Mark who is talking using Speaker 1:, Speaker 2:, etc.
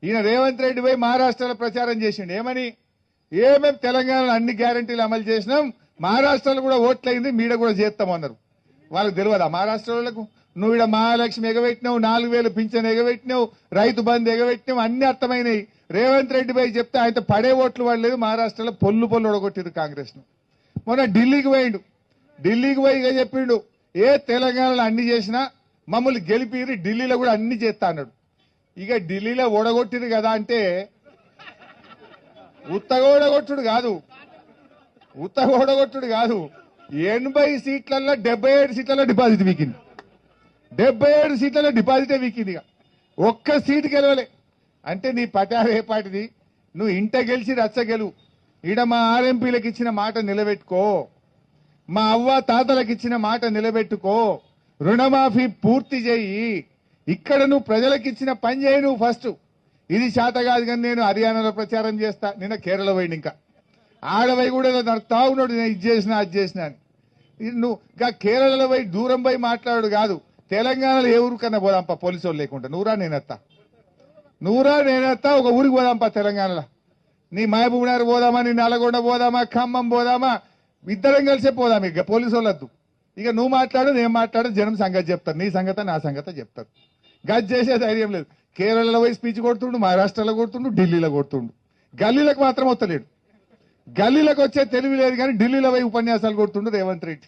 Speaker 1: ఈయన రేవంత్ రెడ్డి పోయి మహారాష్ట్రలో ప్రచారం చేసిండు ఏమని ఏమేం తెలంగాణలో అన్ని గ్యారంటీలు అమలు చేసినాం మహారాష్ట్రలో కూడా ఓట్లయింది మీడ కూడా చేస్తామన్నారు వాళ్ళకి తెలియదా మహారాష్ట్ర వాళ్ళకు నువ్వు ఇక్కడ మహాలక్ష్మి ఎగబెట్టినావు 4000 పింఛన్ ఎగబెట్టినావు రైతు బంధు ఎగబెట్టినావు అన్ని అర్థమైనాయి రేవంత్ రెడ్డి పోయి చెప్తే ఆయన పడే ఓట్లు పడలేదు మహారాష్ట్రలో పొల్లు ఒడగొట్టిరు కాంగ్రెస్ ను మొన్న ఢిల్లీకి పోయిండు ఢిల్లీకి పోయి ఇక చెప్పిండు ఏ తెలంగాణలో అన్ని చేసినా మమ్మల్ని గెలిపిరి ఢిల్లీలో కూడా అన్ని చేస్తా అన్నాడు ఇక ఢిల్లీలో ఓడగొట్టిరు కదా అంటే ఉత్తగా ఓడగొట్టుడు కాదు 80 సీట్లలో 77 సీట్లలో డిపాజిట్ వీకింది 77 సీట్లలో డిపాజిటే వీకింది ఇక ఒక్క సీటు గెలవలే అంటే నీ పటారు ఏ పాటిది నువ్వు ఇంట గెలిచి రచ్చ గెలువు ఈడ మా ఆర్ఎంపీలకు ఇచ్చిన మాట నిలబెట్టుకో మా అవ్వ తాతలకు ఇచ్చిన మాట నిలబెట్టుకో రుణమాఫీ పూర్తి చేయి ఇక్కడ నువ్వు ప్రజలకు ఇచ్చిన పని చేయి నువ్వు ఫస్ట్ ఇది శాత కాదు కానీ నేను హర్యానాలో ప్రచారం చేస్తా నిన్న కేరళ పోయింది ఇంకా ఆడవై కూడా నడుతా ఉన్నాడు నేను ఇది చేసినా అది చేసినా అని నువ్వు ఇంకా కేరళలో పోయి దూరం పోయి మాట్లాడు కాదు తెలంగాణలో ఏ ఊరికన్నా పోదాంపా పోలీసు వాళ్ళు లేకుండా నువ్వురా నేనెత్తా ఒక ఊరికి పోదాంపా తెలంగాణలో నీ మహబూబ్నగర్ పోదామా నీ నల్గొండ పోదామా ఖమ్మం పోదామా ఇద్దరం కలిసే పోదాం ఇక పోలీసు వాళ్ళద్దు ఇక నువ్వు మాట్లాడు నేను మాట్లాడు జనం సంగతి చెప్తారు నీ సంగతి నా సంగతి చెప్తారు గది చేసే ధైర్యం లేదు కేరళలో పోయి స్పీచ్ కొడుతుండు మహారాష్ట్రలో కొడుతుండు ఢిల్లీలో కొడుతుండు గల్లీలకు మాత్రం వస్తలేడు గల్లీలకు వచ్చే తెలివి లేదు కానీ ఢిల్లీలో పోయి ఉపన్యాసాలు కొడుతుండు రేవంత్ రెడ్డి